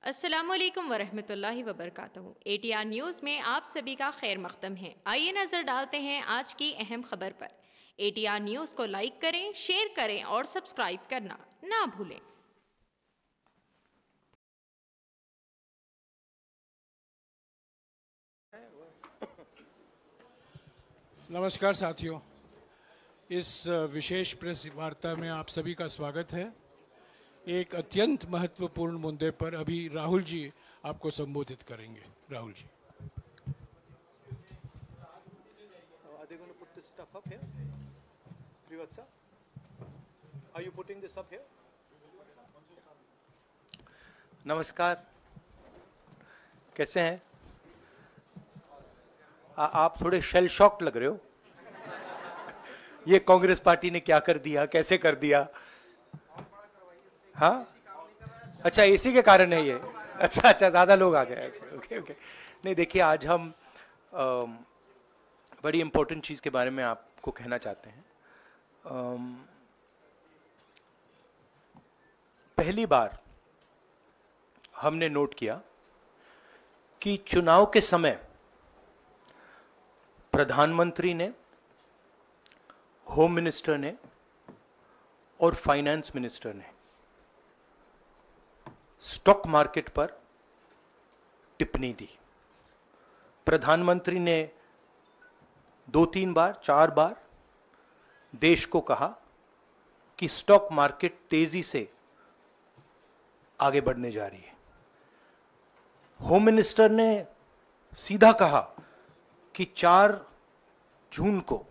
अस्सलामुअलैकुम वरहमतुल्लाहि वबरकातुहू। ATR news में आप सभी का खैर मकदम है। आइए नजर डालते हैं आज की अहम खबर पर। एटीआर न्यूज़ को लाइक करें, शेयर करें और सब्सक्राइब करना ना भूलें। नमस्कार साथियों, इस विशेष प्रेस वार्ता में आप सभी का स्वागत है। एक अत्यंत महत्वपूर्ण मुद्दे पर अभी राहुल जी आपको संबोधित करेंगे। Rahul ji. Are they going to put this stuff up here? Srivatsa? Are you putting this up here? नमस्कार, कैसे हैं? आप थोड़े शेल शॉक्ड लग रहे हो। ये कांग्रेस पार्टी ने क्या कर दिया, कैसे कर दिया? हाँ, अच्छा इसी के कारण है ये। अच्छा ज्यादा लोग आ गए। Okay okay. नहीं देखिए, आज हम बड़ी इंपॉर्टेंट चीज के बारे में आपको कहना चाहते हैं। पहली बार हमने नोट किया कि चुनाव के समय प्रधानमंत्री ने, होम मिनिस्टर ने और फाइनेंस मिनिस्टर ने स्टॉक मार्केट पर टिप्पणी दी। प्रधानमंत्री ने 2-3 बार, 4 बार देश को कहा कि स्टॉक मार्केट तेजी से आगे बढ़ने जा रही है। होम मिनिस्टर ने सीधा कहा कि 4 जून को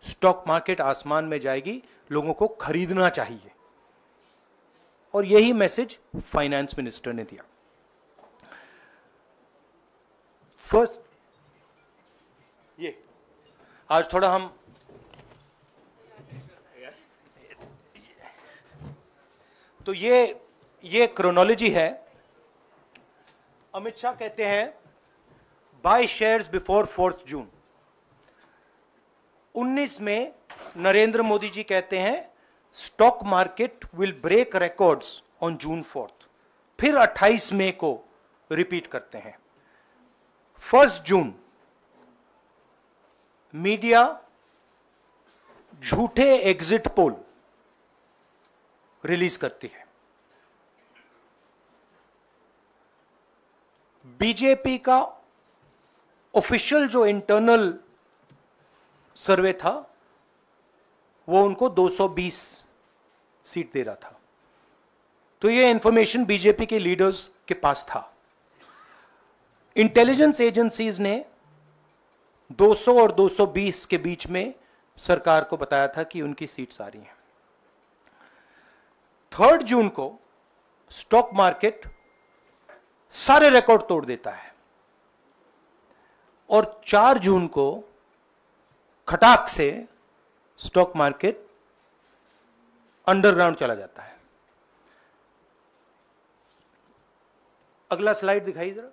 स्टॉक मार्केट आसमान में जाएगी, लोगों को खरीदना चाहिए। और यही मैसेज फाइनेंस मिनिस्टर ने दिया। फर्स्ट, ये आज थोड़ा हम तो ये क्रोनोलॉजी है। अमित शाह कहते हैं बाय शेयर्स बिफोर 4 जून। 19 में नरेंद्र मोदी जी कहते हैं stock market will break records on June 4। फिर 28 मई को रिपीट करते हैं। 1 जून मीडिया झूठे एग्जिट पोल रिलीज करती है। बीजेपी का ऑफिशियल जो इंटरनल सर्वे था वो उनको 220 सीट दे रहा था। तो ये इंफॉर्मेशन बीजेपी के लीडर्स के पास था। इंटेलिजेंस एजेंसीज ने 200 और 220 के बीच में सरकार को बताया था कि उनकी सीट्स आ रही हैं। 3 जून को स्टॉक मार्केट सारे रिकॉर्ड तोड़ देता है और 4 जून को खटाक से स्टॉक मार्केट अंडरग्राउंड चला जाता है। अगला स्लाइड दिखाइए जरा।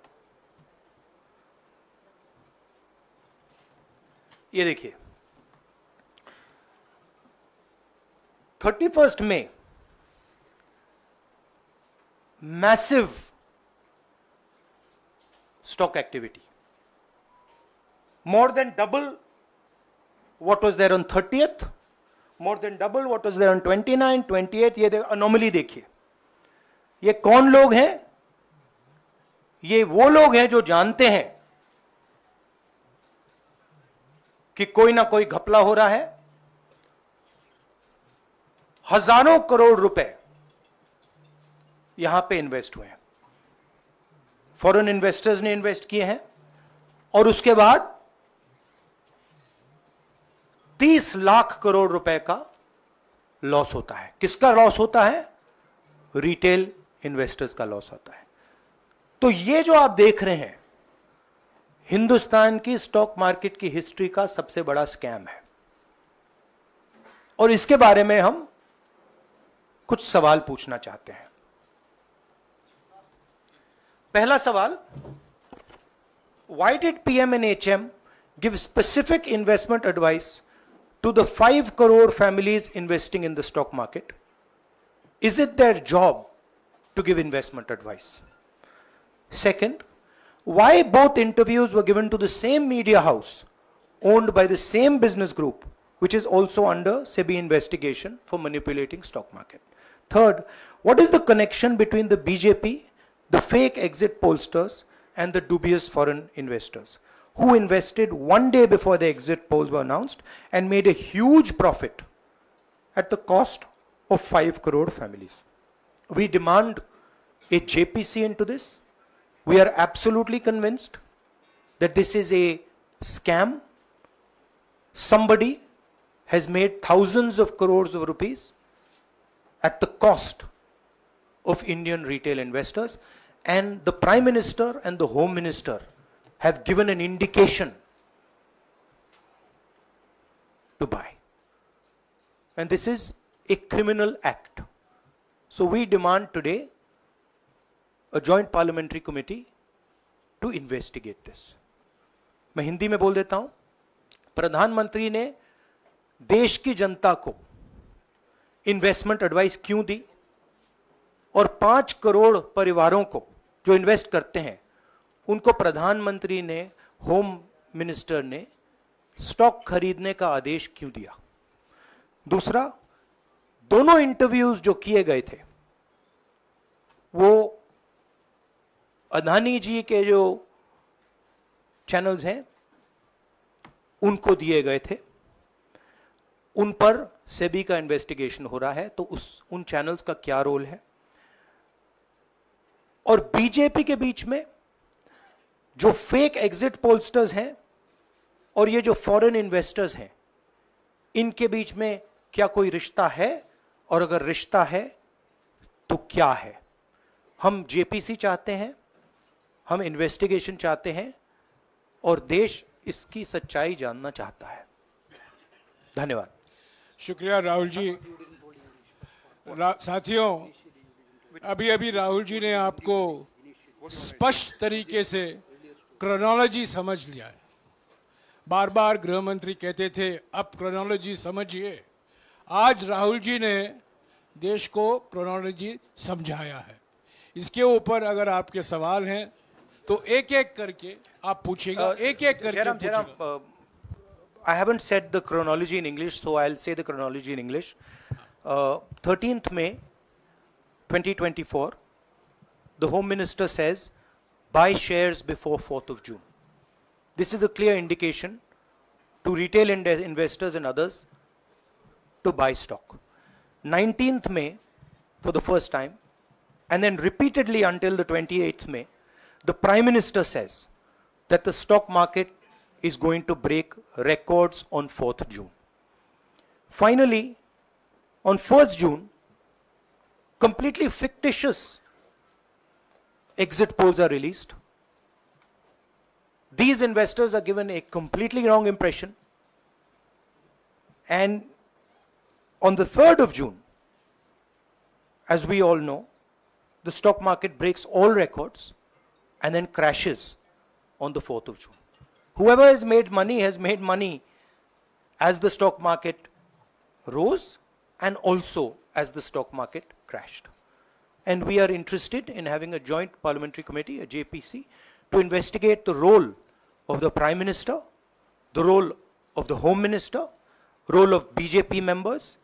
ये देखिए, 31 मई massive stock activity, more than double what was there on 30th, more than double what was there on 29, 28। ये अनोमली देखिए। ये कौन लोग हैं? ये वो लोग हैं जो जानते हैं कि कोई ना कोई घपला हो रहा है। हजारों करोड़ रुपए यहां पे इन्वेस्ट हुए हैं। फॉरेन इन्वेस्टर्स ने इन्वेस्ट किए हैं और उसके बाद 30 लाख करोड़ रुपए का लॉस होता है। किसका लॉस होता है? रिटेल इन्वेस्टर्स का लॉस होता है। तो ये जो आप देख रहे हैं, हिंदुस्तान की स्टॉक मार्केट की हिस्ट्री का सबसे बड़ा स्कैम है। और इसके बारे में हम कुछ सवाल पूछना चाहते हैं। पहला सवाल, why did PM and HM give specific investment advice to the 5 crore families investing in the stock market? Is it their job to give investment advice. Second, why both interviews were given to the same media house owned by the same business group, which is also under SEBI investigation for manipulating stock market. Third, what is the connection between the BJP, the fake exit pollsters, and the dubious foreign investors who invested one day before the exit polls were announced and made a huge profit at the cost of 5 crore families? We demand a JPC into this. We are absolutely convinced that this is a scam. Somebody has made thousands of crores of rupees at the cost of Indian retail investors, and the Prime Minister and the Home Minister have given an indication to buy. And this is a criminal act. So we demand today a joint parliamentary committee to investigate this. मैं हिंदी में बोल देता हूं, प्रधानमंत्री ने देश की जनता को इन्वेस्टमेंट एडवाइस क्यों दी और 5 करोड़ परिवारों को जो इन्वेस्ट करते हैं उनको प्रधानमंत्री ने, होम मिनिस्टर ने स्टॉक खरीदने का आदेश क्यों दिया? दूसरा, दोनों इंटरव्यूज जो किए गए थे वो अदानी जी के जो चैनल्स हैं उनको दिए गए थे, उन पर सेबी का इन्वेस्टिगेशन हो रहा है, तो उन चैनल्स का क्या रोल है? और बीजेपी के बीच में जो फेक एग्जिट पोलस्टर्स हैं और ये जो फॉरेन इन्वेस्टर्स हैं, इनके बीच में क्या कोई रिश्ता है? और अगर रिश्ता है तो क्या है? हम जेपीसी चाहते हैं, हम इन्वेस्टिगेशन चाहते हैं और देश इसकी सच्चाई जानना चाहता है। धन्यवाद। शुक्रिया राहुल जी। साथियों, अभी अभी राहुल जी ने आपको स्पष्ट तरीके से क्रोनोलॉजी समझ लिया है। बार बार गृह मंत्री कहते थे अब क्रोनोलॉजी समझिए। आज राहुल जी ने देश को क्रोनोलॉजी समझाया है। इसके ऊपर अगर आपके सवाल हैं तो एक एक करके आप पूछेगा, एक एक करके पूछेगा। I haven't said the chronology in English, so I'll say the chronology in English. 13th May 2024, the Home Minister says, buy shares before 4th of June. This is a clear indication to retail investors and others to buy stock. 19th May, for the first time, and then repeatedly until the 28th May, the Prime Minister says that the stock market is going to break records on 4th June. Finally, on 1st June, completely fictitious exit polls are released. These investors are given a completely wrong impression. And on the 3rd of June, as we all know, the stock market breaks all records and then crashes on the 4th of June. Whoever has made money as the stock market rose and also as the stock market crashed. And we are interested in having a joint parliamentary committee, a JPC, to investigate the role of the Prime Minister, the role of the Home Minister, role of BJP members,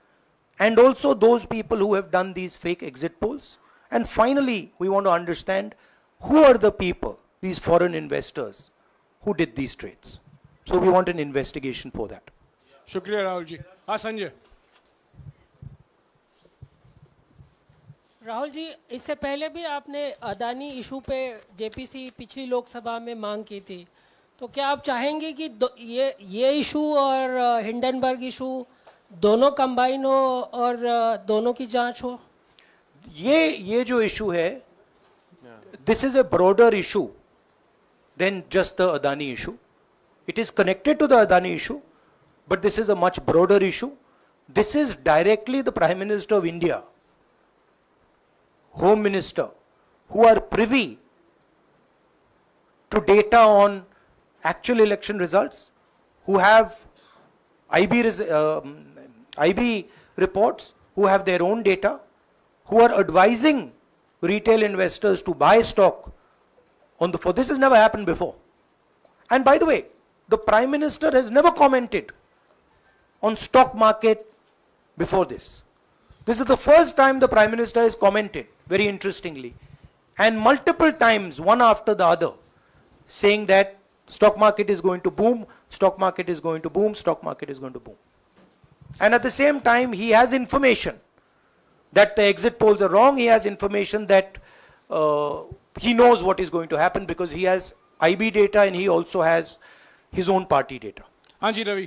and also those people who have done these fake exit polls. And finally, we want to understand who are the people, these foreign investors, who did these trades. So we want an investigation for that. शुक्रिया राहुल जी। हाँ संजय। राहुल जी, इससे पहले भी आपने Adani issue पे JPC पिछली लोकसभा में मांग की थी, तो क्या आप चाहेंगे कि ये इशू और हिंडनबर्ग इशू दोनों कंबाइन हो और दोनों की जांच हो? ये जो इशू है, this is a broader issue than just the Adani issue. It is connected to the Adani issue, but this is a much broader issue. This is directly the Prime Minister of India, Home Minister, who are privy to data on actual election results, who have IB reports, who have their own data, who are advising retail investors to buy stock on the floor. This has never happened before. And by the way, the Prime Minister has never commented on stock market before this. This is the first time the Prime Minister has commented, very interestingly, and multiple times, one after the other, saying that stock market is going to boom, stock market is going to boom, stock market is going to boom. And at the same time, he has information that the exit polls are wrong. He has information that he knows what is going to happen because he has IB data and he also has his own party data. हाँ जी रवि।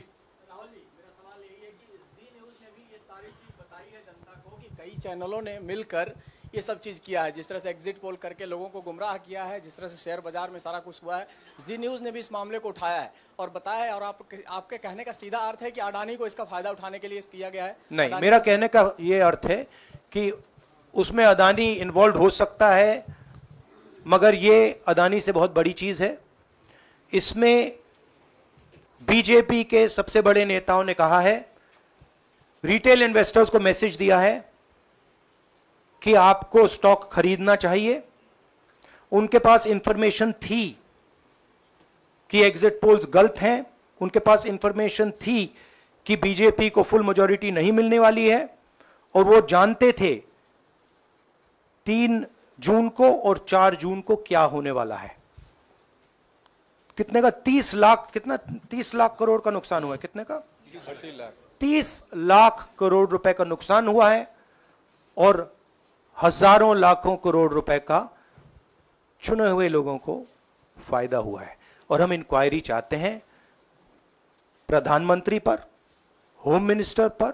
राहुल जी, मेरा सवाल यही है कि जी news ने भी ये सारी चीज बताई है जनता को कि कई चैनलों ने मिलकर ये सब चीज किया है, जिस तरह से एग्जिट पोल करके लोगों को गुमराह किया है, जिस तरह से शेयर बाजार में सारा कुछ हुआ है, जी न्यूज़ ने भी इस मामले को उठाया है और बताया है। और आपके कहने का सीधा अर्थ है कि अडानी को इसका फायदा उठाने के लिए किया गया है? नहीं, मेरा कहने का ये अर्थ है कि उसमें अडानी इन्वॉल्व हो सकता है, मगर ये अडानी से बहुत बड़ी चीज है। इसमें बीजेपी के सबसे बड़े नेताओं ने कहा है, रिटेल इन्वेस्टर्स को मैसेज दिया है कि आपको स्टॉक खरीदना चाहिए। उनके पास इंफॉर्मेशन थी कि एग्जिट पोल्स गलत हैं, उनके पास इंफॉर्मेशन थी कि बीजेपी को फुल मेजॉरिटी नहीं मिलने वाली है, और वो जानते थे 3 जून को और 4 जून को क्या होने वाला है। कितने का 30 लाख, कितना 30 लाख करोड़ का नुकसान हुआ है? कितने का? 30 लाख करोड़ रुपए का नुकसान हुआ है और हजारों लाखों करोड़ रुपए का चुने हुए लोगों को फायदा हुआ है। और हम इंक्वायरी चाहते हैं प्रधानमंत्री पर, होम मिनिस्टर पर,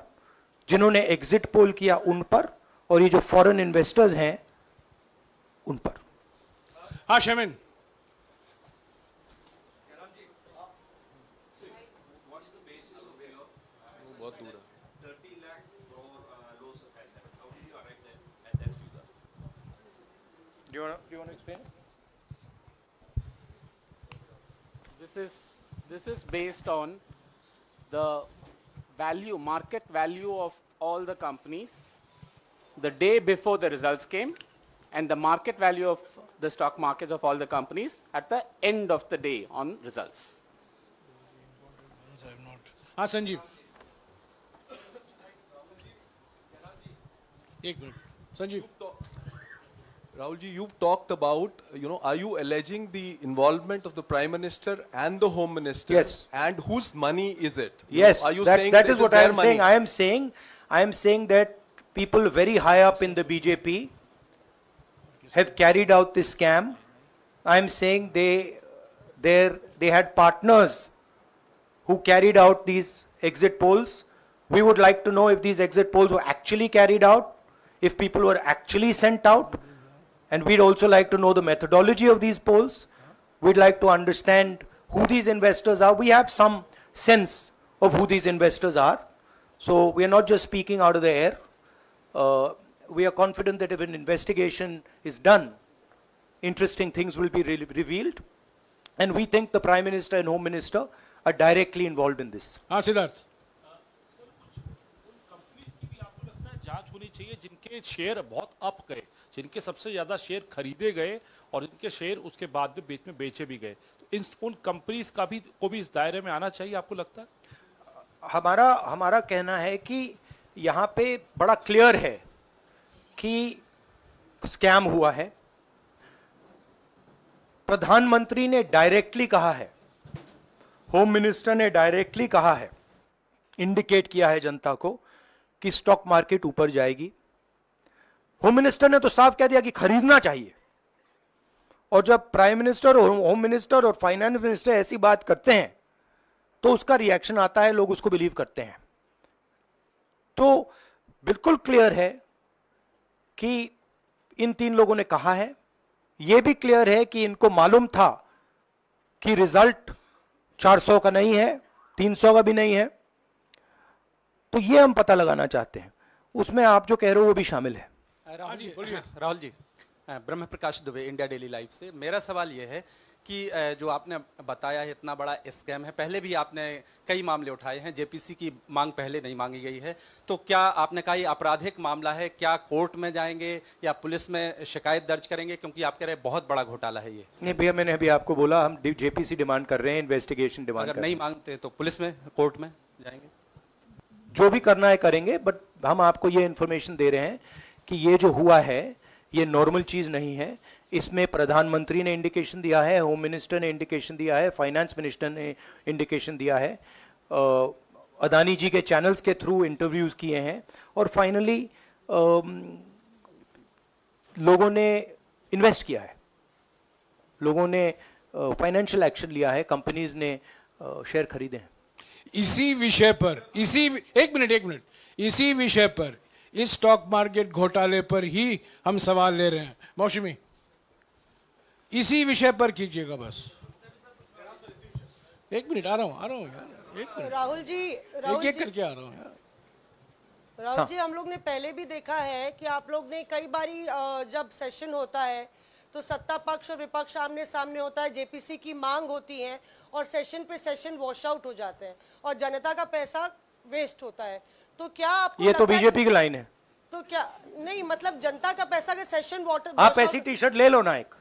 जिन्होंने एग्जिट पोल किया उन पर, और ये जो फॉरेन इन्वेस्टर्स हैं उन पर। हाँ शेमिन। Do you want to explain? This is based on the value, market value of all the companies the day before the results came, and the market value of the stock market of all the companies at the end of the day on results. हाँ संजीव, एक minute Sanjeev. Rahul ji, you've talked about, are you alleging the involvement of the Prime Minister and the Home Minister? Yes. And whose money is it? Yes, Are you saying that is it what their I am money? saying. I am saying that people very high up in the BJP have carried out this scam. I am saying they had partners who carried out these exit polls. We would like to know if these exit polls were actually carried out, if people were actually sent out. And we'd also like to know the methodology of these polls. We'd like to understand who these investors are. We have some sense of who these investors are. So we are not just speaking out of the air. We are confident that if an investigation is done, interesting things will be revealed. And we think the Prime Minister and Home Minister are directly involved in this. हाँ सिद्धार्थ। जांच होनी चाहिए जिनके share बहुत up गए, जिनके सबसे ज्यादा शेयर खरीदे गए और जिनके शेयर उसके बाद में बीच में बेचे भी गए, तो उन कंपनीज का भी को भी इस दायरे में आना चाहिए, आपको लगता है? हमारा कहना है कि यहाँ पे बड़ा क्लियर है कि स्कैम हुआ है। प्रधानमंत्री ने डायरेक्टली कहा है, होम मिनिस्टर ने डायरेक्टली कहा है, इंडिकेट किया है जनता को कि स्टॉक मार्केट ऊपर जाएगी। होम मिनिस्टर ने तो साफ कह दिया कि खरीदना चाहिए। और जब प्राइम मिनिस्टर और होम मिनिस्टर और फाइनेंस मिनिस्टर ऐसी बात करते हैं तो उसका रिएक्शन आता है, लोग उसको बिलीव करते हैं। तो बिल्कुल क्लियर है कि इन 3 लोगों ने कहा है। यह भी क्लियर है कि इनको मालूम था कि रिजल्ट 400 का नहीं है, 300 का भी नहीं है। तो ये हम पता लगाना चाहते हैं, उसमें आप जो कह रहे हो वो भी शामिल है। राहुल जी, ब्रह्म प्रकाश दुबे, इंडिया डेली लाइव से। मेरा सवाल ये है कि जो आपने बताया है इतना बड़ा स्कैम है, पहले भी आपने कई मामले उठाए हैं, जेपीसी की मांग पहले नहीं मांगी गई है, तो क्या आपने कहा ये आपराधिक मामला है, क्या कोर्ट में जाएंगे या पुलिस में शिकायत दर्ज करेंगे, क्योंकि आप कह रहे हैं बहुत बड़ा घोटाला है ये? नहीं भैया, मैंने अभी आपको बोला हम जेपीसी डिमांड कर रहे हैं, इन्वेस्टिगेशन डिमांड अगर नहीं मांगते तो पुलिस में, कोर्ट में जाएंगे? जो भी करना है करेंगे, बट हम आपको ये इन्फॉर्मेशन दे रहे हैं कि ये जो हुआ है ये नॉर्मल चीज नहीं है। इसमें प्रधानमंत्री ने इंडिकेशन दिया है, होम मिनिस्टर ने इंडिकेशन दिया है, फाइनेंस मिनिस्टर ने इंडिकेशन दिया है, अदानी जी के चैनल्स के थ्रू इंटरव्यूज किए हैं, और फाइनली लोगों ने इन्वेस्ट किया है, लोगों ने फाइनेंशियल एक्शन लिया है, कंपनीज ने शेयर खरीदे हैं। इसी विषय पर, एक मिनट, इसी विषय पर, इस स्टॉक मार्केट घोटाले पर ही हम सवाल ले रहे हैं। मौसमी, इसी विषय पर कीजिएगा बस। एक मिनट, आ रहा हूं यार, एक मिनट। राहुल जी, एक करके आ रहा हूं यार। राहुल जी, हम लोग ने पहले भी देखा है कि आप लोग ने कई बारी जब सेशन होता है तो सत्ता पक्ष और विपक्ष आमने सामने होता है, जेपीसी की मांग होती है और सेशन पे सेशन वॉश आउट हो जाते हैं और जनता का पैसा वेस्ट होता है। तो क्या आपको ये तो बीजेपी की लाइन है। तो क्या नहीं, मतलब जनता का पैसा के सेशन वाटर, आप ऐसी टी शर्ट ले लो ना एक,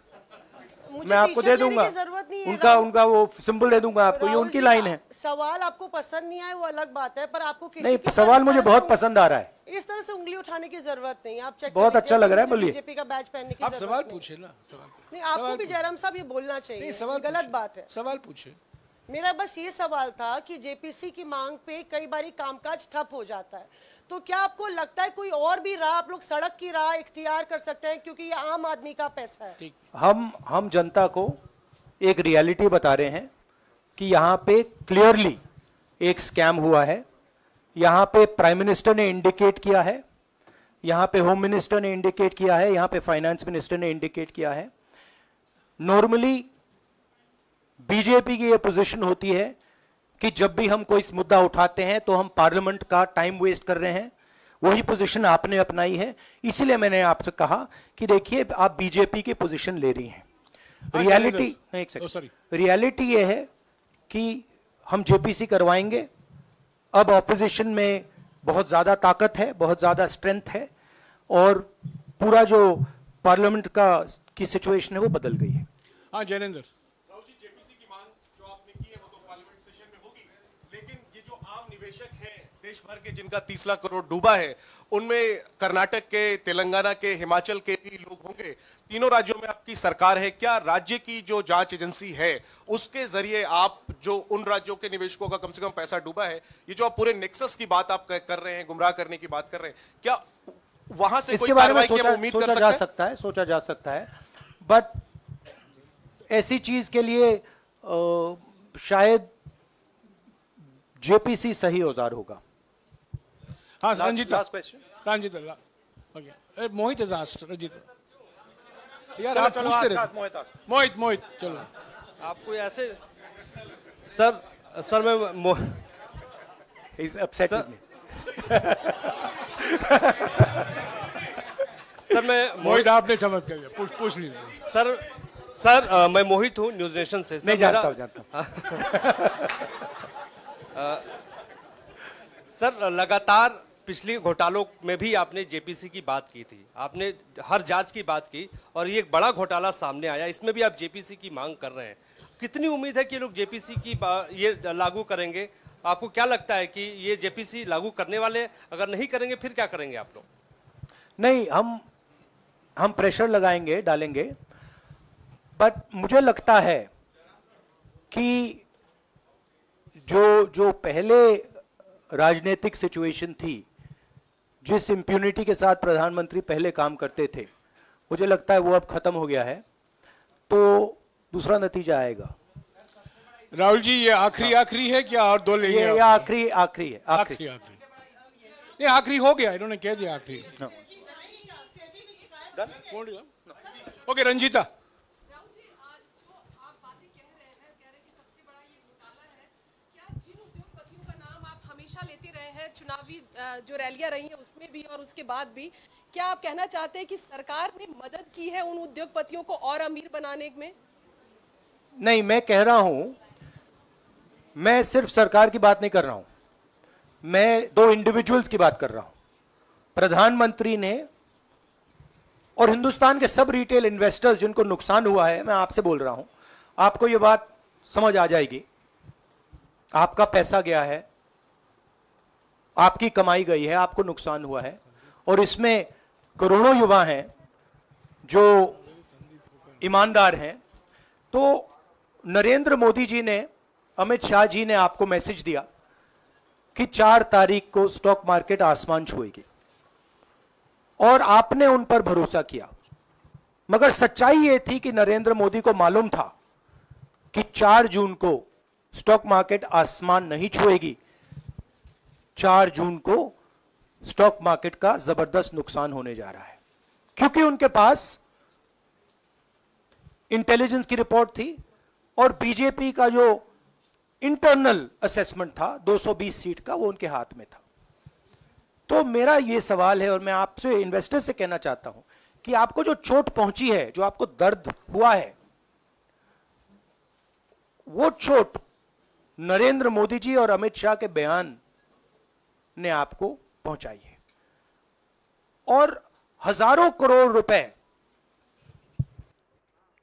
मैं आपको दे दूंगा, जरूरत नहीं है, उनका वो सिंबल दे दूंगा आपको, ये उनकी लाइन है। सवाल आपको पसंद नहीं आए वो अलग बात है, पर आपको किसी नहीं, की सवाल मुझे बहुत पसंद आ रहा है। इस तरह से उंगली उठाने की जरूरत नहीं है। आप चेक बहुत अच्छा लग रहा है, बोलिए। बीजेपी का बैच पहनने की आप जरूरत सवाल नहीं। पूछे ना, सवाल नहीं, आपको भी जयराम साहब ये बोलना चाहिए, सवाल गलत बात है। सवाल पूछे। मेरा बस ये सवाल था कि जेपीसी की मांग पे कई बारी कामकाज ठप हो जाता है, तो क्या आपको लगता है कोई और भी राह आप लोग सड़क की राह इख्तियार कर सकते हैं, क्योंकि ये आम आदमी का पैसा है? हम जनता को एक रियलिटी बता रहे हैं कि यहाँ पे क्लियरली एक स्कैम हुआ है। यहाँ पे प्राइम मिनिस्टर ने इंडिकेट किया है, यहाँ पे होम मिनिस्टर ने इंडिकेट किया है, यहाँ पे फाइनेंस मिनिस्टर ने इंडिकेट किया है। नॉर्मली बीजेपी की ये पोजीशन होती है कि जब भी हम कोई मुद्दा उठाते हैं तो हम पार्लियामेंट का टाइम वेस्ट कर रहे हैं। वही पोजीशन आपने अपनाई है, इसलिए मैंने आपसे कहा कि देखिए आप बीजेपी की पोजीशन ले रही हैं। रियलिटी ये है कि हम जेपीसी करवाएंगे। अब ऑपोजिशन में बहुत ज्यादा ताकत है, बहुत ज्यादा स्ट्रेंथ है, और पूरा जो पार्लियामेंट की सिचुएशन है वो बदल गई है। हाँ जैनेंद्र, राहुल जी, जेपीसी की मांग जो आपने की है वो तो पार्लियामेंट सेशन में होगी, लेकिन ये जो आम निवेशक हैं देश भर के जिनका 30 लाख करोड़ डूबा है, उनमें कर्नाटक के, तेलंगाना के, हिमाचल के भी लोग होंगे। तीनों राज्यों में आपकी सरकार है, क्या राज्य की जो जांच एजेंसी है उसके जरिए आप जो उन राज्यों के निवेशकों का कम से कम पैसा डूबा है, ये जो आप पूरे नेक्सस की बात आप कर रहे हैं, गुमराह करने की बात कर रहे हैं, क्या वहां से कोई कार्रवाई की उम्मीद कर सकते हैं? सोचा जा सकता है, बट ऐसी चीज के लिए शायद जेपीसी सही औजार होगा। हाँ रंजीता, रंजीता, मोहित इज आस्क्ड, रंजीता यार आप पूछते रहे। मोहित चलो। आपको ऐसे सर मैं इज अपसेट सर मैं मोहित, आपने चमत्कार किया, पूछ लीजिए। सर मैं मोहित हूँ, न्यूज नेशन से। नहीं जानता। सर लगातार पिछले घोटालों में भी आपने जेपीसी की बात की थी, आपने हर जांच की बात की, और ये एक बड़ा घोटाला सामने आया, इसमें भी आप जेपीसी की मांग कर रहे हैं। कितनी उम्मीद है कि लोग जेपीसी की ये लागू करेंगे? आपको क्या लगता है कि ये जेपीसी लागू करने वाले, अगर नहीं करेंगे फिर क्या करेंगे आप लोग? नहीं, हम प्रेशर लगाएंगे, डालेंगे, बट मुझे लगता है कि जो पहले राजनीतिक सिचुएशन थी, जिस इंप्यूनिटी के साथ प्रधानमंत्री पहले काम करते थे, मुझे लगता है वो अब खत्म हो गया है, तो दूसरा नतीजा आएगा। राहुल जी, ये आखिरी है क्या, और दो लेंगे? ये आखिरी है। नहीं, आखिरी हो गया, इन्होंने कह दिया आखिरी। ओके रंजीता। चुनावी जो रैलियां रही हैं उसमें भी और उसके बाद भी, क्या आप कहना चाहते हैं कि सरकार ने मदद की है उन उद्योगपतियों को और अमीर बनाने में? नहीं, मैं कह रहा हूं, मैं सिर्फ सरकार की बात नहीं कर रहा हूं, मैं दो इंडिविजुअल्स की बात कर रहा हूं। प्रधानमंत्री ने और हिंदुस्तान के सब रिटेल इन्वेस्टर्स जिनको नुकसान हुआ है, मैं आपसे बोल रहा हूं, आपको यह बात समझ आ जाएगी। आपका पैसा गया है, आपकी कमाई गई है, आपको नुकसान हुआ है, और इसमें करोड़ों युवा हैं जो ईमानदार हैं। तो नरेंद्र मोदी जी ने, अमित शाह जी ने आपको मैसेज दिया कि 4 तारीख को स्टॉक मार्केट आसमान छुएगी, और आपने उन पर भरोसा किया। मगर सच्चाई यह थी कि नरेंद्र मोदी को मालूम था कि 4 जून को स्टॉक मार्केट आसमान नहीं छुएगी। 4 जून को स्टॉक मार्केट का जबरदस्त नुकसान होने जा रहा है, क्योंकि उनके पास इंटेलिजेंस की रिपोर्ट थी और बीजेपी का जो इंटरनल असेसमेंट था 220 सीट का, वो उनके हाथ में था। तो मेरा यह सवाल है, और मैं आपसे इन्वेस्टर से कहना चाहता हूं कि आपको जो चोट पहुंची है, जो आपको दर्द हुआ है, वो चोट नरेंद्र मोदी जी और अमित शाह के बयान ने आपको पहुंचाई है। और हजारों करोड़ रुपए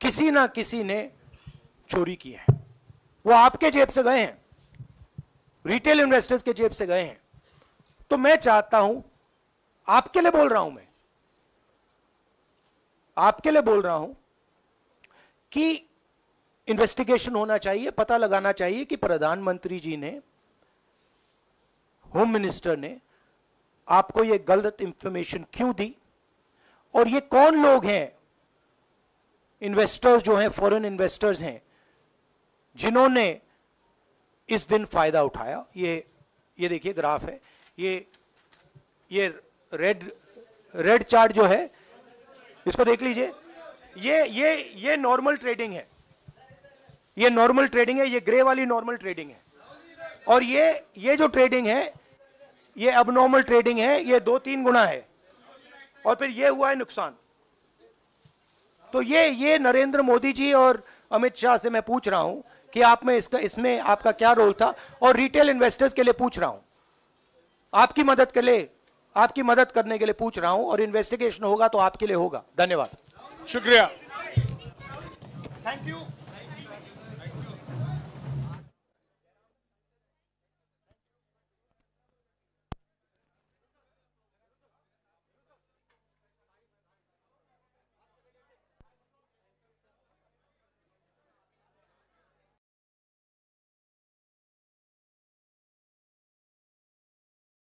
किसी ना किसी ने चोरी किए हैं, वो आपके जेब से गए हैं, रिटेल इन्वेस्टर्स के जेब से गए हैं। तो मैं चाहता हूं, आपके लिए बोल रहा हूं, मैं आपके लिए बोल रहा हूं कि इन्वेस्टिगेशन होना चाहिए, पता लगाना चाहिए कि प्रधानमंत्री जी ने, होम मिनिस्टर ने आपको यह गलत इंफॉर्मेशन क्यों दी, और ये कौन लोग हैं, इन्वेस्टर्स जो हैं, फॉरेन इन्वेस्टर्स हैं, जिन्होंने इस दिन फायदा उठाया। ये देखिए ग्राफ है, ये रेड चार्ट जो है, इसको देख लीजिए। ये नॉर्मल ट्रेडिंग है, ये नॉर्मल ट्रेडिंग है, ये ग्रे वाली नॉर्मल ट्रेडिंग है, और ये जो ट्रेडिंग है ये अबनॉर्मल ट्रेडिंग है, ये 2-3 गुना है, और फिर ये हुआ है नुकसान। तो ये नरेंद्र मोदी जी और अमित शाह से मैं पूछ रहा हूं कि आप में इसमें आपका क्या रोल था, और रिटेल इन्वेस्टर्स के लिए पूछ रहा हूं, आपकी मदद के लिए, आपकी मदद करने के लिए पूछ रहा हूं, और इन्वेस्टिगेशन होगा तो आपके लिए होगा। धन्यवाद, शुक्रिया, थैंक यू।